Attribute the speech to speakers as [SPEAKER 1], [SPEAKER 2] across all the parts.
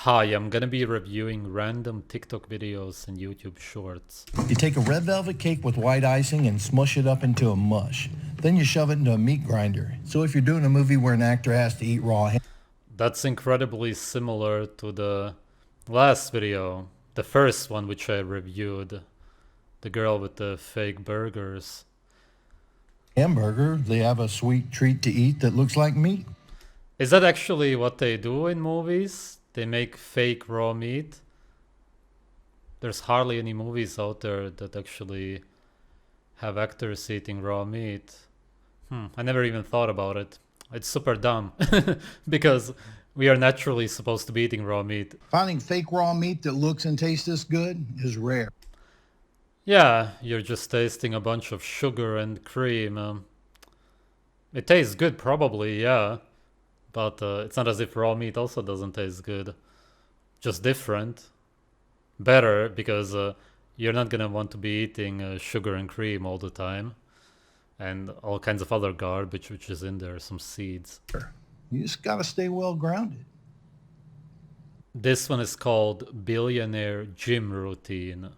[SPEAKER 1] Hi, I'm gonna be reviewing random TikTok videos and YouTube shorts.
[SPEAKER 2] You take a red velvet cake with white icing and smush it up into a mush. Then you shove it into a meat grinder. So if you're doing a movie where an actor has to eat raw ham,
[SPEAKER 1] That's incredibly similar to the last video, the first one which I reviewed, the girl with the fake burgers.
[SPEAKER 2] hamburger, they have a sweet treat to eat that looks like meat.
[SPEAKER 1] Is that actually what they do in movies? They make fake raw meat? There's hardly any movies out there that actually have actors eating raw meat. I never even thought about it. It's super dumb because we are naturally supposed to be eating raw meat.
[SPEAKER 2] Finding fake raw meat that looks and tastes this good is rare.
[SPEAKER 1] Yeah, you're just tasting a bunch of sugar and cream. It tastes good, probably, yeah. But it's not as if raw meat also doesn't taste good. Just different. Better, because you're not gonna want to be eating sugar and cream all the time. And all kinds of other garbage which is in there, some seeds.
[SPEAKER 2] You just gotta stay well grounded.
[SPEAKER 1] This one is called Billionaire Gym Routine.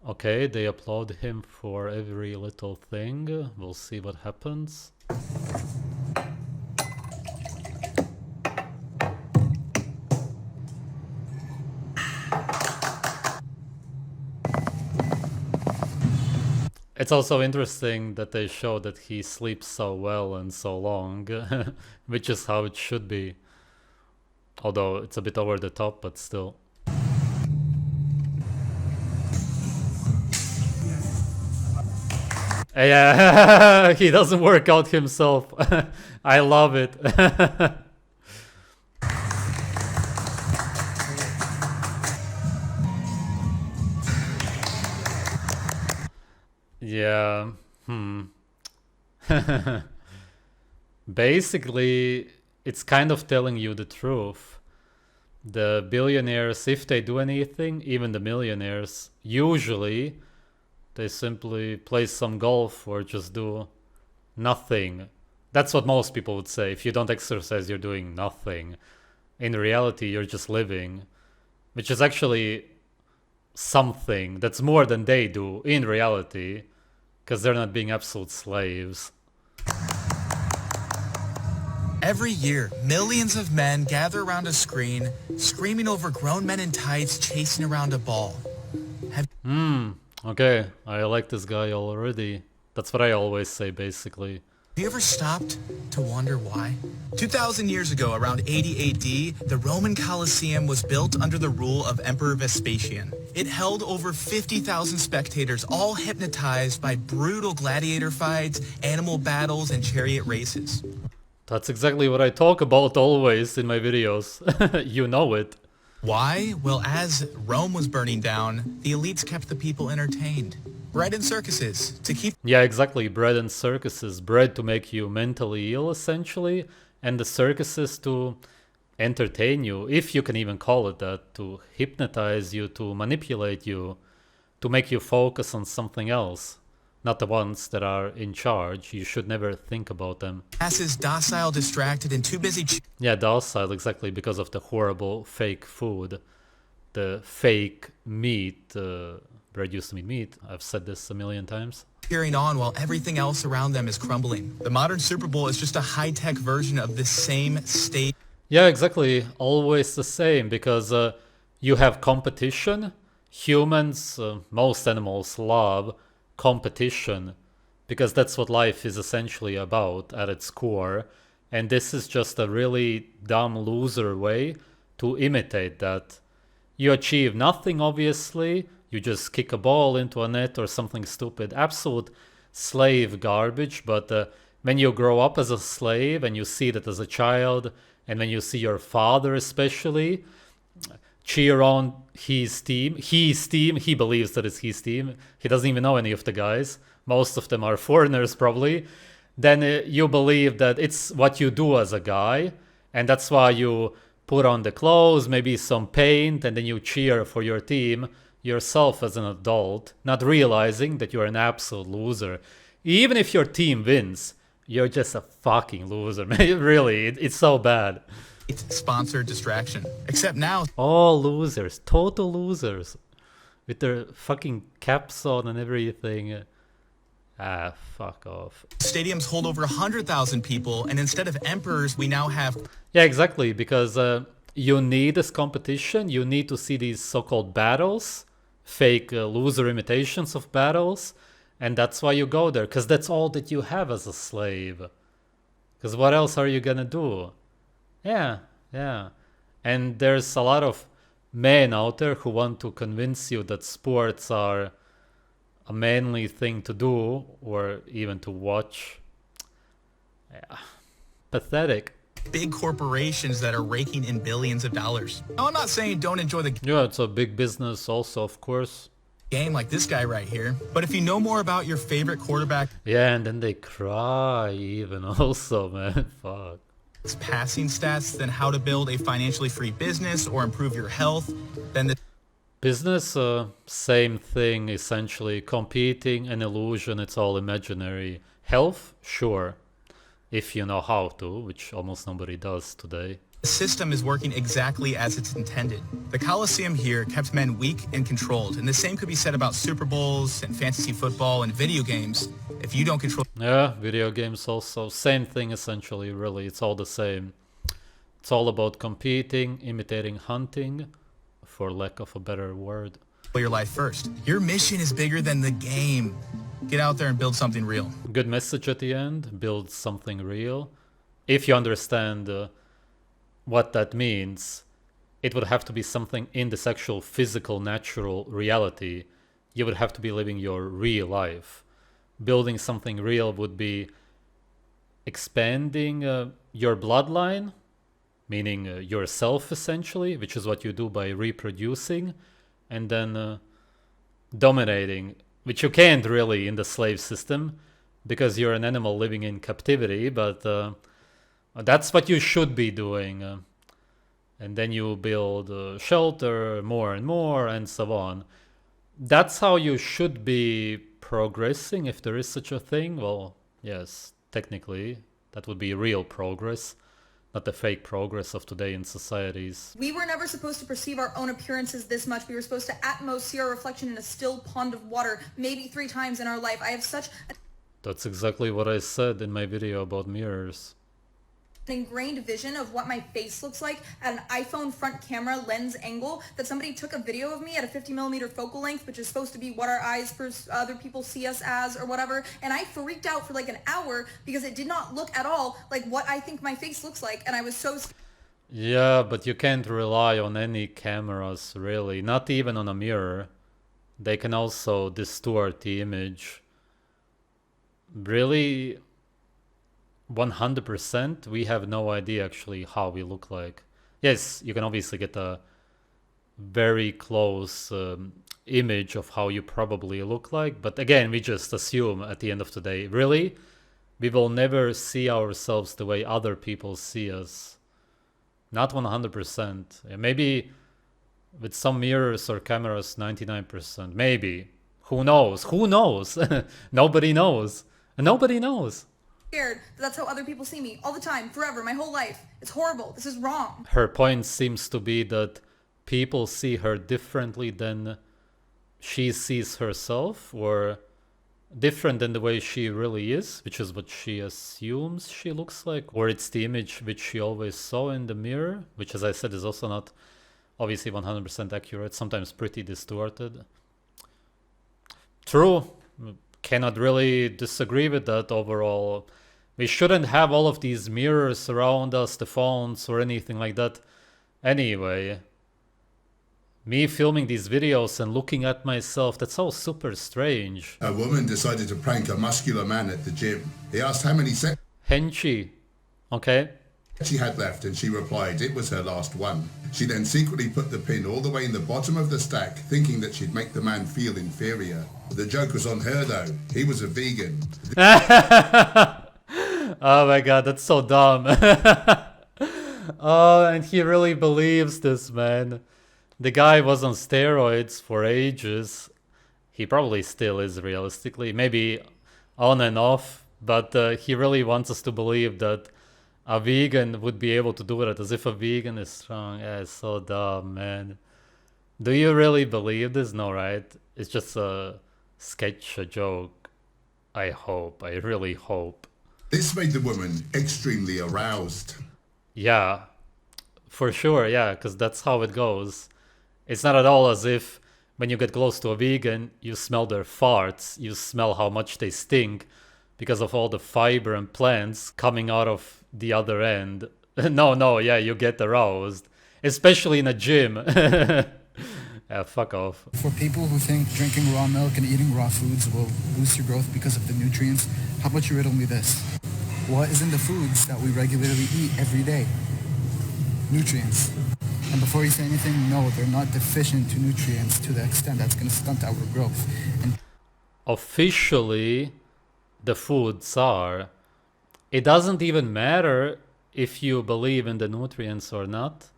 [SPEAKER 1] Okay, they applaud him for every little thing. We'll see what happens. It's also interesting that they show that he sleeps so well and so long, which is how it should be. Although it's a bit over the top, but still. Yeah, he doesn't work out himself. I love it. Yeah. Basically, it's kind of telling you the truth. The billionaires, if they do anything, even the millionaires, usually they simply play some golf or just do nothing. That's what most people would say. If you don't exercise, you're doing nothing. In reality, you're just living, which is actually something that's more than they do in reality, because they're not being absolute slaves.
[SPEAKER 3] Every year, millions of men gather around a screen, screaming over grown men in tights chasing around a ball.
[SPEAKER 1] Okay, I like this guy already. That's what I always say, basically.
[SPEAKER 3] Have you ever stopped to wonder why? 2,000 years ago, around 80 AD, the Roman Colosseum was built under the rule of Emperor Vespasian. It held over 50,000 spectators, all hypnotized by brutal gladiator fights, animal battles, and chariot races.
[SPEAKER 1] That's exactly what I talk about always in my videos. You know it.
[SPEAKER 3] Why? Well, as Rome was burning down, the elites kept the people entertained. Bread and circuses to keep...
[SPEAKER 1] Yeah, exactly. Bread and circuses. Bread to make you mentally ill, essentially, and the circuses to entertain you, if you can even call it that, to hypnotize you, to manipulate you, to make you focus on something else. Not the ones that are in charge. You should never think about them.
[SPEAKER 3] Masses docile, distracted, and too busy...
[SPEAKER 1] Yeah, docile, exactly, because of the horrible fake food. The fake meat. Bread used to mean meat. I've said this a million times.
[SPEAKER 3] Cheering on while everything else around them is crumbling. The modern Super Bowl is just a high-tech version of this same state.
[SPEAKER 1] Yeah, exactly. Always the same, because you have competition. Humans, most animals love competition, because that's what life is essentially about at its core. And this is just a really dumb loser way to imitate that. You achieve nothing, obviously. You just kick a ball into a net or something stupid. Absolute slave garbage. But when you grow up as a slave and you see that as a child, and when you see your father especially cheer on his team, he believes that it's his team. He doesn't even know any of the guys. Most of them are foreigners probably. Then you believe that it's what you do as a guy. And that's why you put on the clothes, maybe some paint, and then you cheer for your team. yourself as an adult, not realizing that you're an absolute loser. Even if your team wins, you're just a fucking loser, man. Really, it's so bad.
[SPEAKER 3] Sponsored distraction. Except now,
[SPEAKER 1] All losers, total losers, with their fucking caps on and everything. Ah, fuck off.
[SPEAKER 3] stadiums hold over 100,000 people, and instead of emperors, we now have
[SPEAKER 1] Yeah, exactly, because you need this competition. You need to see these so-called battles, fake loser imitations of battles, and that's why you go there, because that's all that you have as a slave. Because what else are you gonna do? Yeah, yeah. And there's a lot of men out there who want to convince you that sports are a manly thing to do or even to watch. Yeah. Pathetic.
[SPEAKER 3] big corporations that are raking in billions of dollars. Now, I'm not saying don't enjoy the
[SPEAKER 1] Yeah, it's a big business also, of course.
[SPEAKER 3] game like this guy right here, but if you know more about your favorite quarterback
[SPEAKER 1] Yeah, and then they cry even also, man. Fuck.
[SPEAKER 3] passing stats than how to build a financially free business or improve your health, then the
[SPEAKER 1] Business, same thing essentially. Competing, an illusion, it's all imaginary. Health, sure. If you know how to, which almost nobody does today.
[SPEAKER 3] system is working exactly as it's intended. The Coliseum here kept men weak and controlled, and the same could be said about Super Bowls and fantasy football and video games. If you don't control
[SPEAKER 1] Yeah, video games also. Same thing essentially, really. It's all the same. It's all about competing, imitating hunting, for lack of a better word.
[SPEAKER 3] your life first, your mission is bigger than the game. Get out there and build something real.
[SPEAKER 1] Good message at the end. Build something real. If you understand what that means, it would have to be something in this actual physical, natural reality. You would have to be living your real life. Building something real would be expanding your bloodline, meaning yourself essentially, which is what you do by reproducing, and then dominating, which you can't really in the slave system because you're an animal living in captivity, but that's what you should be doing. And then you build shelter more and more and so on. That's how you should be progressing, if there is such a thing. Well, yes, technically, that would be real progress, not the fake progress of today in societies.
[SPEAKER 4] We were never supposed to perceive our own appearances this much. We were supposed to at most see our reflection in a still pond of water, maybe 3 times in our life. I have such
[SPEAKER 1] That's exactly what I said in my video about mirrors.
[SPEAKER 4] an ingrained vision of what my face looks like at an iPhone front camera lens angle that somebody took a video of me at a 50mm focal length, which is supposed to be what our eyes for other people see us as or whatever. And I freaked out for like an hour because it did not look at all like what I think my face looks like. And I was so
[SPEAKER 1] Yeah, but you can't rely on any cameras, really. Not even on a mirror. They can also distort the image. Really, 100%, we have no idea actually how we look like. Yes, you can obviously get a very close image of how you probably look like, but again, we just assume at the end of the day. Really, we will never see ourselves the way other people see us. Not 100%. Maybe with some mirrors or cameras, 99%. Maybe. Who knows? Who knows? Nobody knows. Nobody knows.
[SPEAKER 4] scared that that's how other people see me all the time, forever, my whole life. It's horrible. This is wrong.
[SPEAKER 1] Her point seems to be that people see her differently than she sees herself, or different than the way she really is, which is what she assumes she looks like, or it's the image which she always saw in the mirror, which, as I said, is also not obviously 100% accurate, sometimes pretty distorted. True, cannot really disagree with that overall. We shouldn't have all of these mirrors around us, the phones or anything like that. Anyway, me filming these videos and looking at myself, that's all super strange.
[SPEAKER 5] A woman decided to prank a muscular man at the gym. He asked how many sets
[SPEAKER 1] Henchi. Okay.
[SPEAKER 5] she had left, and she replied it was her last one. She then secretly put the pin all the way in the bottom of the stack, thinking that she'd make the man feel inferior. The joke was on her though. He was a vegan.
[SPEAKER 1] Oh my god, that's so dumb. Oh, and he really believes this, man. The guy was on steroids for ages. He probably still is realistically, maybe on and off, but he really wants us to believe that a vegan would be able to do it as if a vegan is strong. Yeah, it's so dumb, man. Do you really believe this? No, right? It's just a sketch, a joke. I hope. I really hope.
[SPEAKER 5] This made the woman extremely aroused.
[SPEAKER 1] Yeah, for sure. Yeah, because that's how it goes. It's not at all as if when you get close to a vegan, you smell their farts, you smell how much they stink because of all the fiber and plants coming out of the other end. No, yeah, you get aroused, especially in a gym. Yeah, fuck off.
[SPEAKER 6] For people who think drinking raw milk and eating raw foods will boost your growth because of the nutrients, how about you riddle me this? What is in the foods that we regularly eat every day? Nutrients. And before you say anything, no, they're not deficient to nutrients to the extent that's going to stunt our growth. And
[SPEAKER 1] officially, the foods are. It doesn't even matter if you believe in the nutrients or not.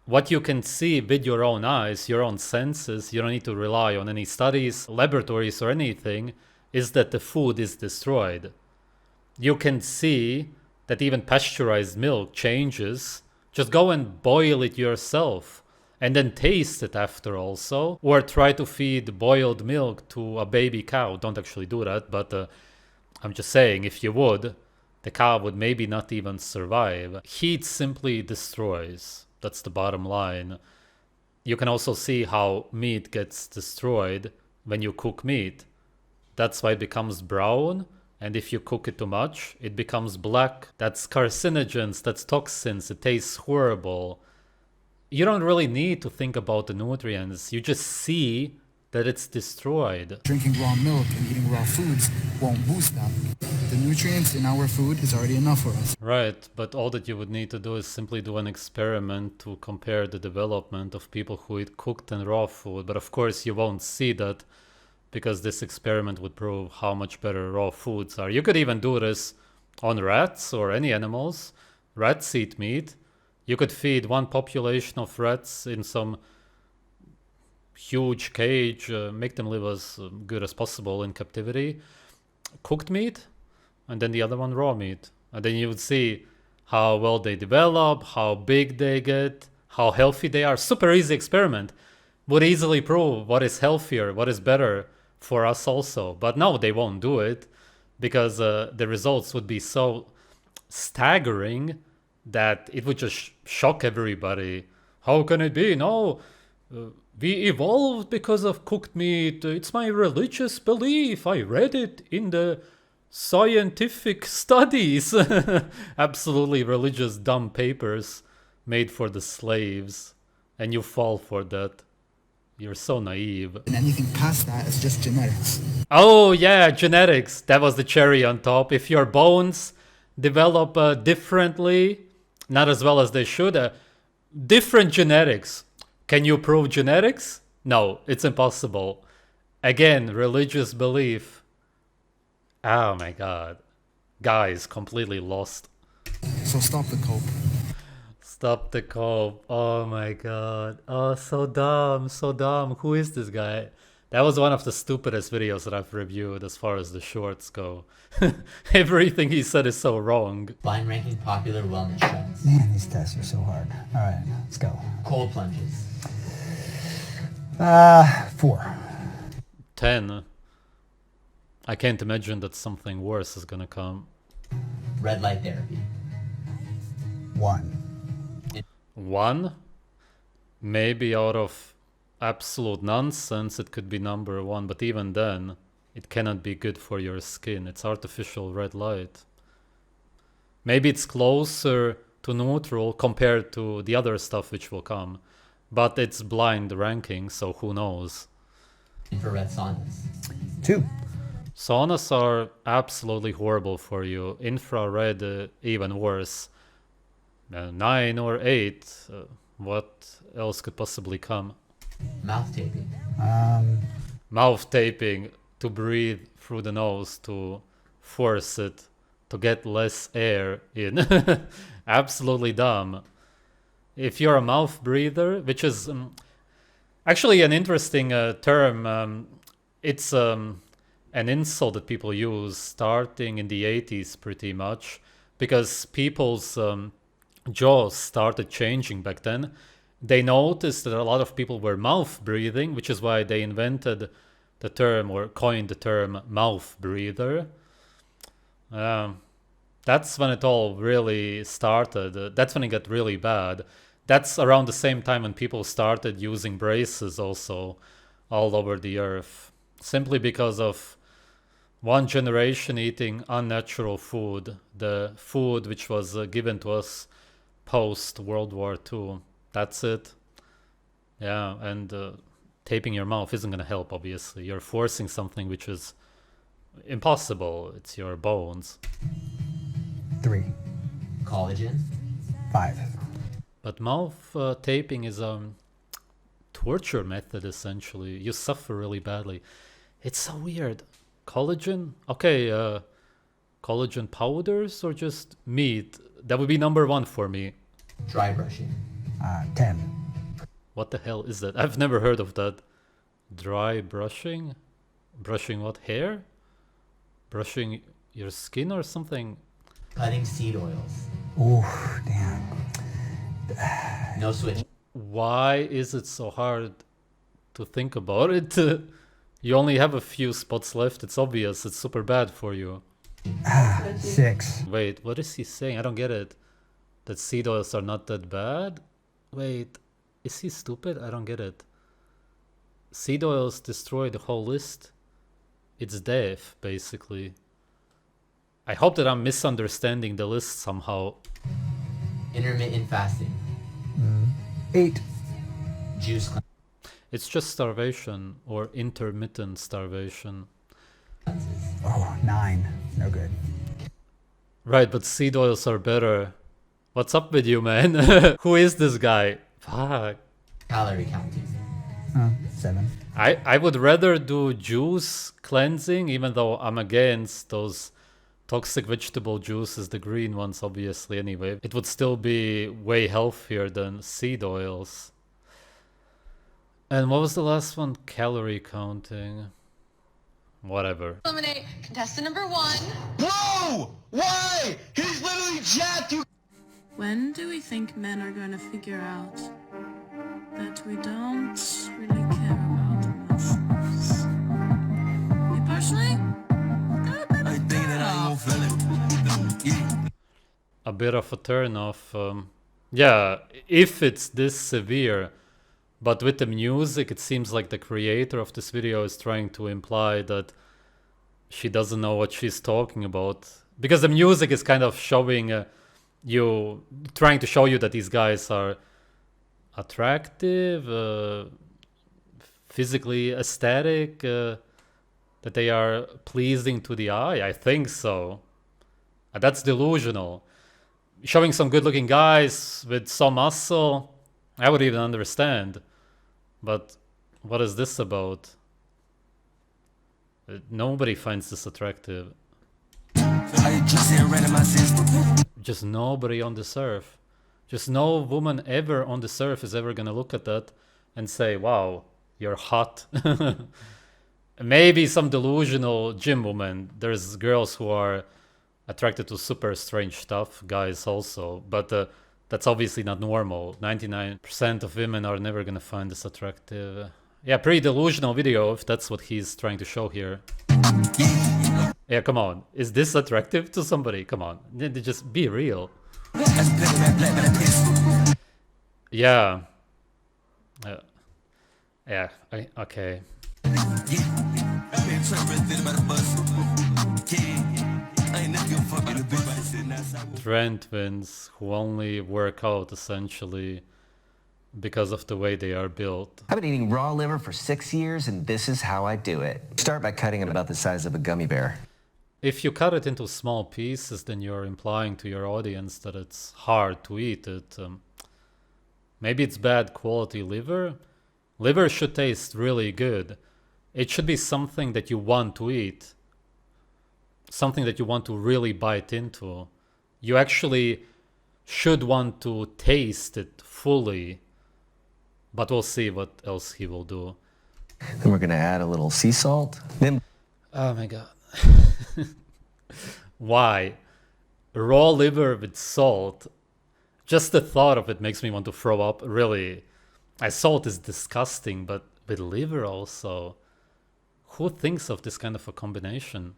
[SPEAKER 1] What you can see with your own eyes, your own senses, you don't need to rely on any studies, laboratories, or anything, is that the food is destroyed. You can see that even pasteurized milk changes. Just go and boil it yourself and then taste it after also. Or try to feed boiled milk to a baby cow. Don't actually do that, but I'm just saying, if you would, the cow would maybe not even survive. Heat simply destroys. That's the bottom line. You can also see how meat gets destroyed when you cook meat. That's why it becomes brown. And if you cook it too much, it becomes black. That's carcinogens, that's toxins, it tastes horrible. You don't really need to think about the nutrients. You just see that it's destroyed.
[SPEAKER 6] drinking raw milk and eating raw foods won't boost them. The nutrients in our food is already enough for us.
[SPEAKER 1] Right, but all that you would need to do is simply do an experiment to compare the development of people who eat cooked and raw food. But of course you won't see that, because this experiment would prove how much better raw foods are. You could even do this on rats or any animals. Rats eat meat. You could feed one population of rats in some huge cage, make them live as good as possible in captivity, cooked meat, and then the other one raw meat. And then you would see how well they develop, how big they get, how healthy they are. Super easy experiment. Would easily prove what is healthier, what is better for us also. But no, they won't do it, because the results would be so staggering that it would just shock everybody. How can it be? No, we evolved because of cooked meat. It's my religious belief. I read it in the scientific studies. Absolutely religious dumb papers made for the slaves. And you fall for that. You're so naive.
[SPEAKER 6] And anything past that is just genetics.
[SPEAKER 1] Oh yeah, genetics. That was the cherry on top. If your bones develop differently, not as well as they should, different genetics. Can you prove genetics? No, it's impossible. Again, religious belief. Oh my god. Guys, completely lost.
[SPEAKER 6] So stop the cope.
[SPEAKER 1] Stop the cope. Oh my god. Oh, so dumb, so dumb. Who is this guy? That was one of the stupidest videos that I've reviewed as far as the shorts go. Everything he said is so wrong.
[SPEAKER 7] Blind ranking popular wellness trends.
[SPEAKER 8] Man, these tests are so hard. All right, let's go.
[SPEAKER 7] Cold plunges.
[SPEAKER 8] 4.
[SPEAKER 1] 10. I can't imagine that something worse is gonna come.
[SPEAKER 7] Red light therapy.
[SPEAKER 8] 1.
[SPEAKER 1] 1? Maybe out of absolute nonsense it could be number 1, but even then it cannot be good for your skin. It's artificial red light. Maybe it's closer to neutral compared to the other stuff which will come, but it's blind ranking, so who knows.
[SPEAKER 7] Infrared saunas.
[SPEAKER 8] 2.
[SPEAKER 1] Saunas are absolutely horrible for you. Infrared even worse. 9 or 8. What else could possibly come?
[SPEAKER 7] Mouth taping.
[SPEAKER 1] Mouth taping to breathe through the nose, to force it to get less air in. Absolutely dumb. If you're a mouth breather, which is Actually, an interesting term. It's an insult that people use starting in the 80s pretty much, because people's jaws started changing back then. They noticed that a lot of people were mouth breathing, which is why they invented the term or coined the term mouth breather. That's when it all really started. That's when it got really bad. That's around the same time when people started using braces also all over the earth. Simply because of one generation eating unnatural food. The food which was given to us post World War II. That's it. Yeah, and taping your mouth isn't going to help, obviously. You're forcing something which is impossible. It's your bones.
[SPEAKER 8] 3.
[SPEAKER 7] Collagen.
[SPEAKER 8] 5.
[SPEAKER 1] But mouth taping is a torture method, essentially. You suffer really badly. It's so weird. Collagen? Okay, collagen powders or just meat? That would be number 1 for me.
[SPEAKER 7] Dry brushing.
[SPEAKER 8] 10.
[SPEAKER 1] What the hell is that? I've never heard of that. Dry brushing? Brushing what? Hair? Brushing your skin or something?
[SPEAKER 7] Cutting seed oils.
[SPEAKER 8] Ooh, damn.
[SPEAKER 7] No switch.
[SPEAKER 1] Why is it so hard to think about it? You only have a few spots left. It's obvious. It's super bad for you.
[SPEAKER 8] 6.
[SPEAKER 1] Wait, what is he saying? I don't get it. That seed oils are not that bad? Wait, is he stupid? I don't get it. Seed oils destroy the whole list. It's death, basically. I hope that I'm misunderstanding the list somehow.
[SPEAKER 7] Intermittent fasting.
[SPEAKER 8] 8.
[SPEAKER 7] Juice
[SPEAKER 1] It's just starvation or intermittent starvation.
[SPEAKER 7] cleanses.
[SPEAKER 8] Oh, 9. No good.
[SPEAKER 1] Right, but seed oils are better. What's up with you, man? Who is this guy? Fuck.
[SPEAKER 7] Calorie counting.
[SPEAKER 8] 7.
[SPEAKER 1] I would rather do juice cleansing, even though I'm against those toxic vegetable juices, the green ones, obviously, anyway. It would still be way healthier than seed oils. And what was the last one? Calorie counting. Whatever.
[SPEAKER 9] Eliminate contestant number 1.
[SPEAKER 10] No! Why? He's literally jacked. You.
[SPEAKER 11] When do we think men are going to figure out that we don't really care about emotions? Me personally,
[SPEAKER 10] I think that I ain't gonna feel it.
[SPEAKER 1] A bit of a turn off. Yeah, if it's this severe. But with the music, it seems like the creator of this video is trying to imply that she doesn't know what she's talking about. Because the music is kind of showing you, trying to show you that these guys are attractive, physically aesthetic, that they are pleasing to the eye. I think so. That's delusional. Showing some good looking guys with some muscle, I would even understand. But what is this about? Nobody finds this attractive. Just nobody on this earth. Just no woman ever on this earth is ever gonna look at that and say, wow, you're hot. Maybe some delusional gym woman. There's girls who are attracted to super strange stuff, guys also. But that's obviously not normal. 99% of women are never gonna find this attractive. Yeah, pretty delusional video if that's what he's trying to show here. Yeah, come on. Is this attractive to somebody? Come on. Just be real. Yeah. Yeah, okay. Trend twins who only work out essentially because of the way they are built.
[SPEAKER 12] I've been eating raw liver for 6 years, and this is how I do it. Start by cutting it about the size of a gummy bear.
[SPEAKER 1] If you cut it into small pieces, then you're implying to your audience that it's hard to eat it. Maybe it's bad quality liver. Liver should taste really good. It should be something that you want to eat. Something that you want to really bite into. You actually should want to taste it fully But we'll see what else he will do.
[SPEAKER 12] Then we're going to add a little sea salt. Then,
[SPEAKER 1] oh my god. Why? Raw liver with salt. Just the thought of it makes me want to throw up. Really. Salt is disgusting, but with liver also. Who thinks of this kind of a combination?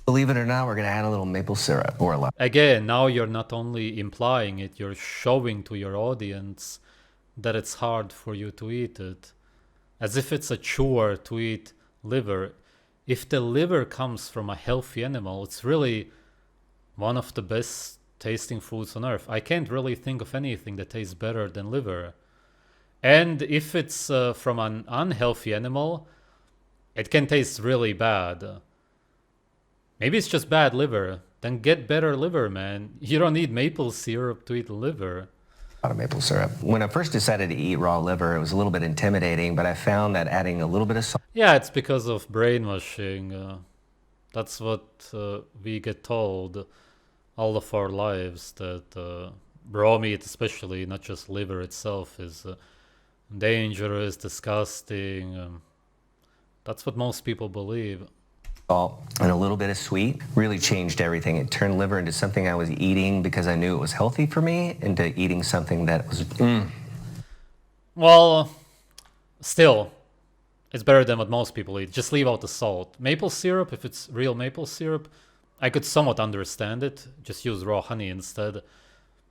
[SPEAKER 12] Believe it or not, we're going to add a little maple syrup or a lot.
[SPEAKER 1] Again, now you're not only implying it, you're showing to your audience that it's hard for you to eat it. As if it's a chore to eat liver. If the liver comes from a healthy animal, it's really one of the best tasting foods on earth. I can't really think of anything that tastes better than liver. And if it's from an unhealthy animal, it can taste really bad. Maybe it's just bad liver. Then get better liver, man. You don't need maple syrup to eat liver.
[SPEAKER 12] A lot of maple syrup. When I first decided to eat raw liver, it was a little bit intimidating, but I found that adding a little bit of salt.
[SPEAKER 1] Yeah, it's because of brainwashing. That's what we get told all of our lives, that raw meat, especially, not just liver itself, is dangerous, disgusting. That's what most people believe.
[SPEAKER 12] Salt and a little bit of sweet really changed everything. It turned liver into something I was eating because I knew it was healthy for me, into eating something that was...
[SPEAKER 1] Well, still, it's better than what most people eat. Just leave out the salt. Maple syrup, if it's real maple syrup, I could somewhat understand it. Just use raw honey instead.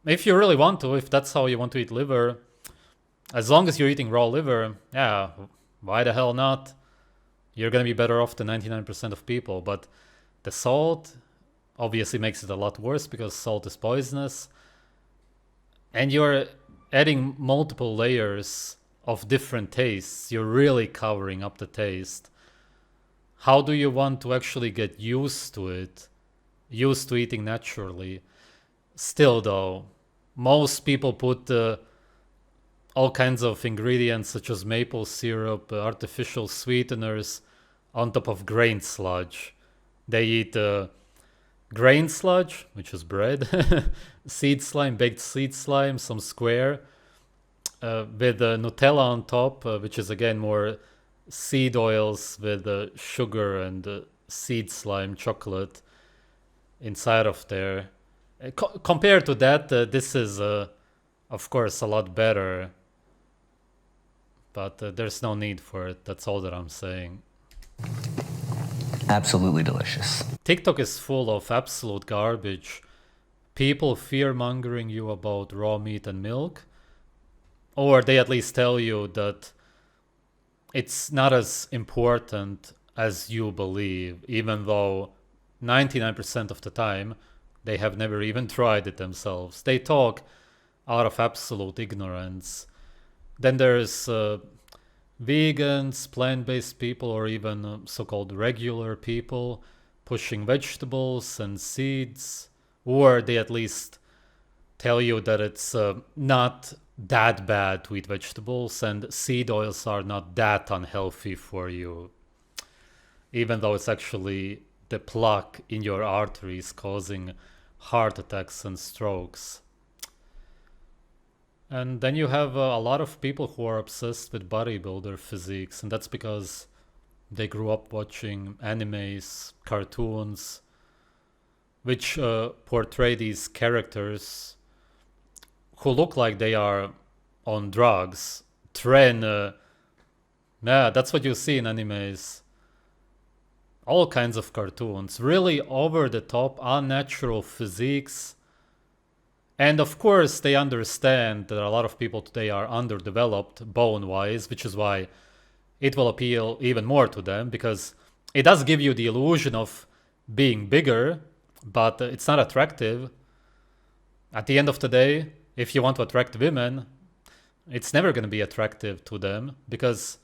[SPEAKER 1] If you really want to, if that's how you want to eat liver, as long as you're eating raw liver, yeah, why the hell not? You're going to be better off than 99% of people. But the salt obviously makes it a lot worse because salt is poisonous. And you're adding multiple layers of different tastes. You're really covering up the taste. How do you want to actually get used to it? Used to eating naturally? Still though, most people put all kinds of ingredients such as maple syrup, artificial sweeteners on top of grain sludge. They eat grain sludge, which is bread, seed slime, baked seed slime, some square, with Nutella on top, which is again more seed oils with sugar and seed slime chocolate inside of there. Compared to that, this is of course a lot better, but there's no need for it. That's all that I'm saying.
[SPEAKER 12] Absolutely delicious.
[SPEAKER 1] TikTok is full of absolute garbage. People fear-mongering you about raw meat and milk, or they at least tell you that it's not as important as you believe, even though 99% of the time they have never even tried it themselves. They talk out of absolute ignorance. Then there's vegans, plant-based people, or even so-called regular people pushing vegetables and seeds, or they at least tell you that it's not that bad to eat vegetables and seed oils are not that unhealthy for you, even though it's actually the plaque in your arteries causing heart attacks and strokes. And then you have a lot of people who are obsessed with bodybuilder physiques, and that's because they grew up watching animes, cartoons, which portray these characters who look like they are on drugs. Yeah, that's what you see in animes. All kinds of cartoons, really over the top, unnatural physiques. And of course, they understand that a lot of people today are underdeveloped bone-wise, which is why it will appeal even more to them, because it does give you the illusion of being bigger, but it's not attractive. At the end of the day, if you want to attract women, it's never going to be attractive to them, because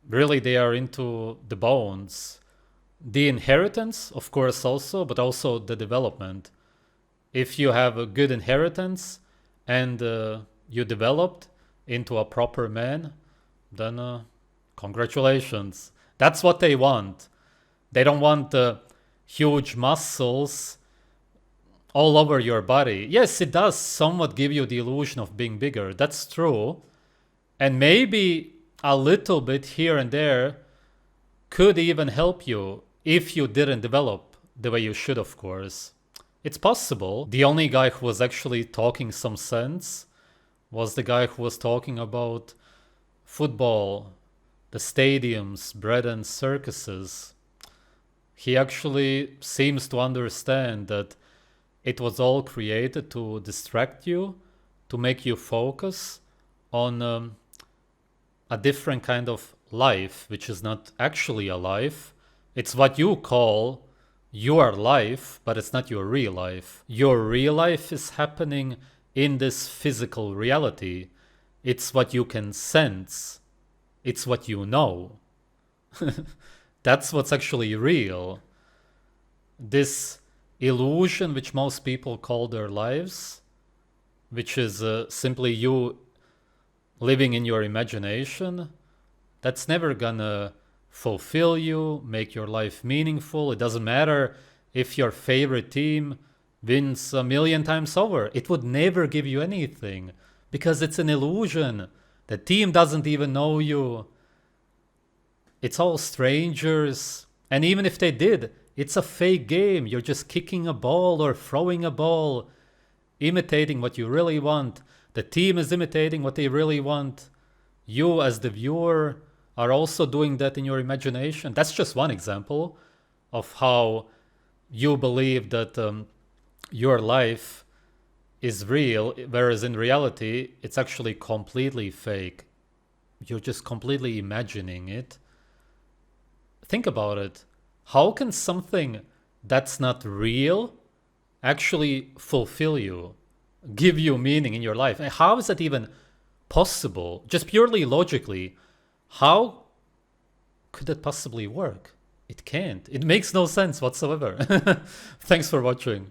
[SPEAKER 1] really they are into the bones. The inheritance, of course, also, but also the development. If you have a good inheritance and you developed into a proper man, then congratulations. That's what they want. They don't want huge muscles all over your body. Yes, it does somewhat give you the illusion of being bigger. That's true. And maybe a little bit here and there could even help you if you didn't develop the way you should, of course. It's possible. The only guy who was actually talking some sense was the guy who was talking about football, the stadiums, bread and circuses. He actually seems to understand that it was all created to distract you, to make you focus on a different kind of life, which is not actually a life. It's what you call your life, but it's not your real life. Your real life is happening in this physical reality. It's what you can sense. It's what you know. That's what's actually real. This illusion which most people call their lives, which is simply you living in your imagination, that's never gonna fulfill you, make your life meaningful. It doesn't matter if your favorite team wins 1,000,000 times over. It would never give you anything because it's an illusion. The team doesn't even know you. It's all strangers. And even if they did, it's a fake game. You're just kicking a ball or throwing a ball, imitating what you really want. The team is imitating what they really want. You, as the viewer, are also doing that in your imagination. That's just one example of how you believe that your life is real, whereas in reality, it's actually completely fake. You're just completely imagining it. Think about it. How can something that's not real actually fulfill you, give you meaning in your life? And how is that even possible? Just purely logically, how could that possibly work? It can't. It makes no sense whatsoever. Thanks for watching.